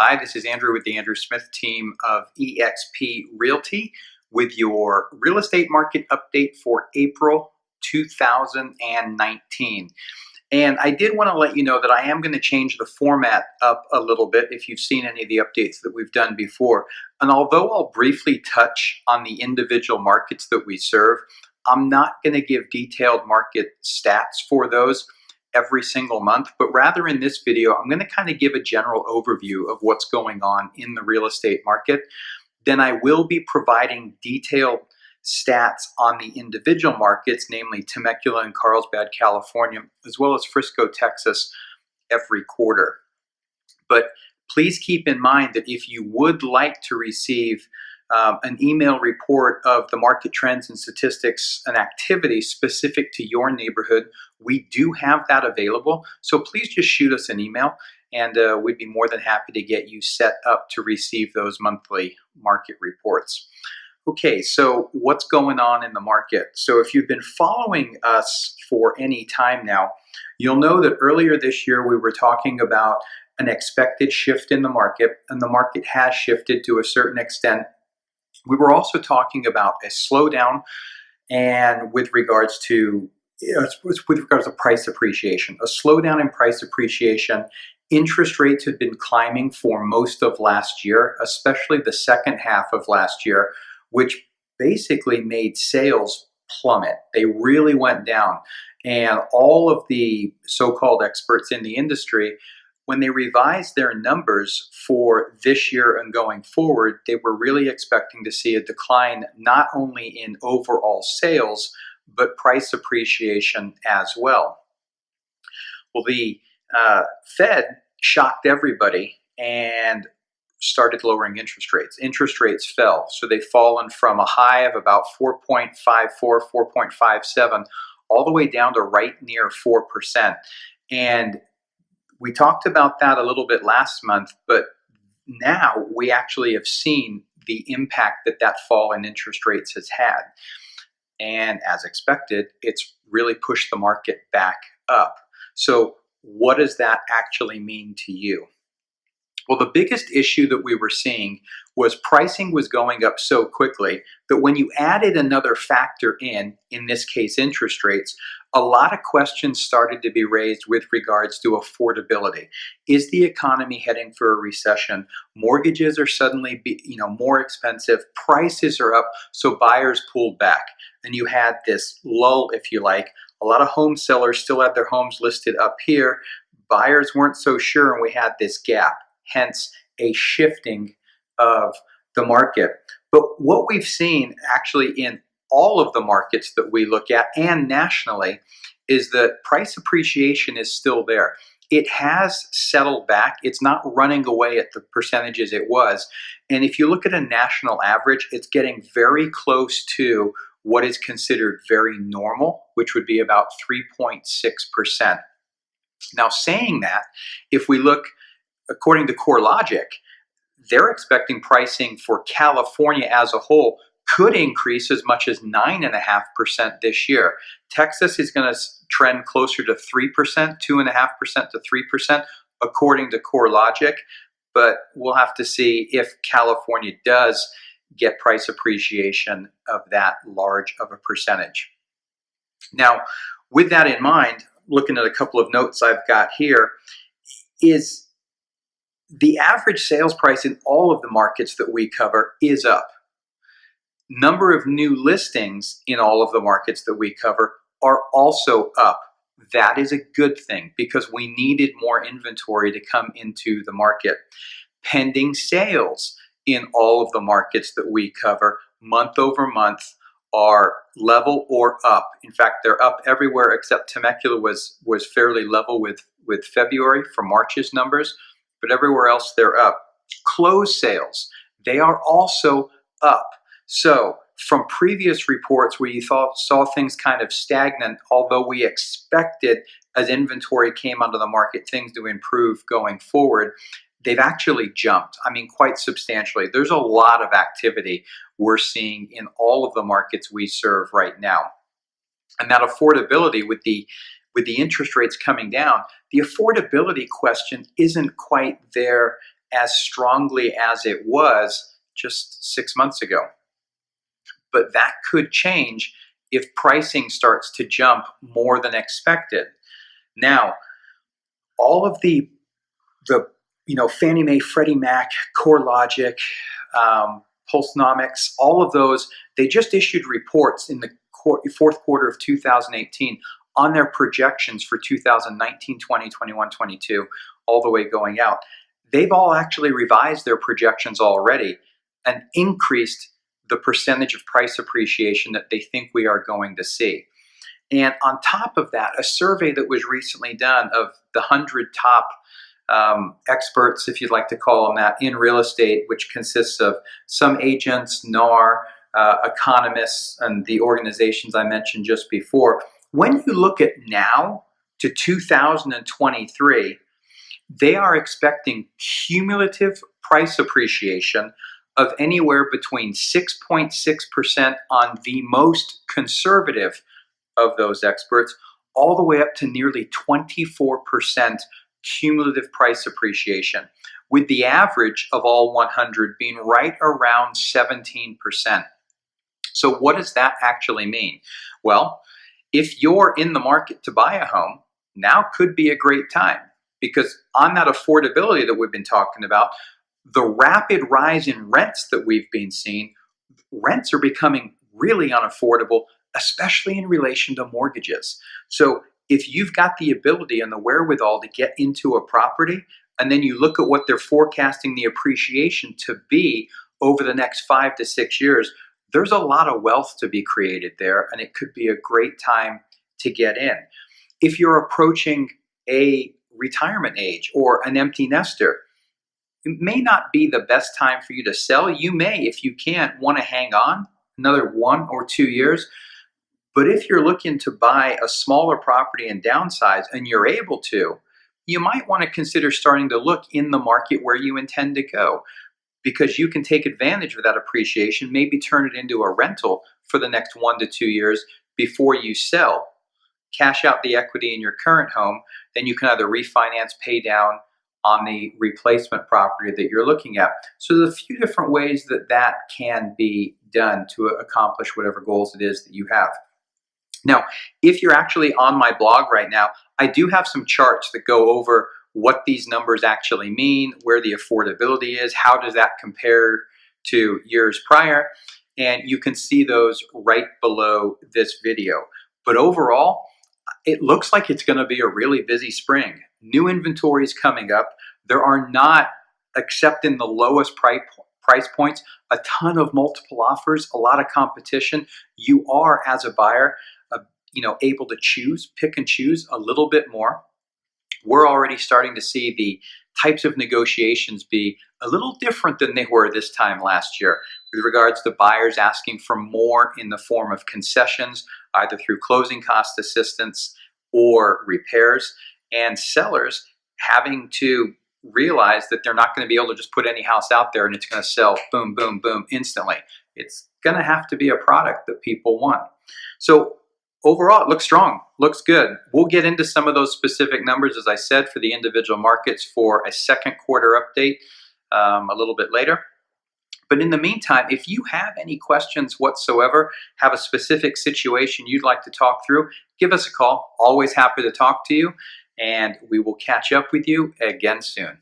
Hi, this is Andrew with the Andrew Smith team of eXp Realty with your real estate market update for April 2019. And I did want to let you know that I am going to change the format up a little bit if you've seen any of the updates that we've done before. And although I'll briefly touch on the individual markets that we serve, I'm not going to give detailed market stats for those every single month, but rather in this video, I'm going to kind of give a general overview of what's going on in the real estate market. Then I will be providing detailed stats on the individual markets, namely Temecula and Carlsbad, California, as well as Frisco, Texas, every quarter. But please keep in mind that if you would like to receive an email report of the market trends and statistics and activity specific to your neighborhood, we do have that available. So please just shoot us an email and we'd be more than happy to get you set up to receive those monthly market reports. Okay, so what's going on in the market? So if you've been following us for any time now, you'll know that earlier this year we were talking about an expected shift in the market, and the market has shifted to a certain extent. We were also talking about a slowdown and with regards to price appreciation, a slowdown in price appreciation. Interest rates had been climbing for most of last year, especially the second half of last year, which basically made sales plummet. They really went down. And all of the so-called experts in the industry, when they revised their numbers for this year and going forward, they were really expecting to see a decline not only in overall sales, but price appreciation as well. Well, the Fed shocked everybody and started lowering interest rates. Interest rates fell. So they've fallen from a high of about 4.54, 4.57, all the way down to right near 4%. And we talked about that a little bit last month, but now we actually have seen the impact that that fall in interest rates has had. And as expected, it's really pushed the market back up. So what does that actually mean to you? Well, the biggest issue that we were seeing was pricing was going up so quickly that when you added another factor in this case interest rates, a lot of questions started to be raised with regards to affordability. Is the economy heading for a recession? Mortgages are suddenly more expensive. Prices are up, so buyers pulled back. And you had this lull, if you like. A lot of home sellers still had their homes listed up here. Buyers weren't so sure, and we had this gap. Hence a shifting of the market. But what we've seen actually in all of the markets that we look at and nationally is that price appreciation is still there. It has settled back. It's not running away at the percentages it was. And if you look at a national average, it's getting very close to what is considered very normal, which would be about 3.6%. Now, saying that, if we look according to CoreLogic, they're expecting pricing for California as a whole could increase as much as 9.5% this year. Texas is going to trend closer to 3%, 2.5% to 3%, according to CoreLogic. But we'll have to see if California does get price appreciation of that large of a percentage. Now, with that in mind, looking at a couple of notes I've got here, is the average sales price in all of the markets that we cover is up. Number of new listings in all of the markets that we cover are also up. That is a good thing because we needed more inventory to come into the market. Pending sales in all of the markets that we cover month over month are level or up. In fact, they're up everywhere except Temecula was fairly level with February for March's numbers. But everywhere else they're up. Closed sales, they are also up. So from previous reports where you saw things kind of stagnant, although we expected as inventory came onto the market things to improve going forward, they've actually jumped. I mean, quite substantially. There's a lot of activity we're seeing in all of the markets we serve right now. And that affordability with the interest rates coming down, the affordability question isn't quite there as strongly as it was just 6 months ago. But that could change if pricing starts to jump more than expected. Now, all of the Fannie Mae, Freddie Mac, CoreLogic, Pulsenomics, all of those, they just issued reports in the fourth quarter of 2018 on their projections for 2019, 20, 21, 22, all the way going out. They've all actually revised their projections already and increased the percentage of price appreciation that they think we are going to see. And on top of that, a survey that was recently done of the 100 top experts, if you'd like to call them that, in real estate, which consists of some agents, NAR, economists, and the organizations I mentioned just before. When you look at now to 2023, they are expecting cumulative price appreciation of anywhere between 6.6% on the most conservative of those experts, all the way up to nearly 24% cumulative price appreciation, with the average of all 100 being right around 17%. So what does that actually mean? Well, if you're in the market to buy a home, now could be a great time, because on that affordability that we've been talking about, the rapid rise in rents that we've been seeing, rents are becoming really unaffordable, especially in relation to mortgages. So if you've got the ability and the wherewithal to get into a property, and then you look at what they're forecasting the appreciation to be over the next 5 to 6 years, there's a lot of wealth to be created there, and it could be a great time to get in. If you're approaching a retirement age or an empty nester, it may not be the best time for you to sell. You may, if you can't, want to hang on another 1 or 2 years. But if you're looking to buy a smaller property and downsize, and you're able to, you might want to consider starting to look in the market where you intend to go, because you can take advantage of that appreciation, maybe turn it into a rental for the next 1 to 2 years before you sell, cash out the equity in your current home. Then you can either refinance, pay down on the replacement property that you're looking at. So there's a few different ways that that can be done to accomplish whatever goals it is that you have. Now, if you're actually on my blog right now, I do have some charts that go over what these numbers actually mean, where the affordability is, how does that compare to years prior, and you can see those right below this video. But overall, it looks like it's going to be a really busy spring. New inventory is coming up. There are not, except in the lowest price points, a ton of multiple offers, a lot of competition. You are, as a buyer, able to pick and choose a little bit more. We're already starting to see the types of negotiations be a little different than they were this time last year, with regards to buyers asking for more in the form of concessions, either through closing cost assistance or repairs, and sellers having to realize that they're not going to be able to just put any house out there and it's going to sell boom, boom, boom instantly. It's going to have to be a product that people want. So overall, it looks strong, looks good. We'll get into some of those specific numbers, as I said, for the individual markets for a second quarter update a little bit later. But in the meantime, if you have any questions whatsoever, have a specific situation you'd like to talk through, give us a call. Always happy to talk to you, and we will catch up with you again soon.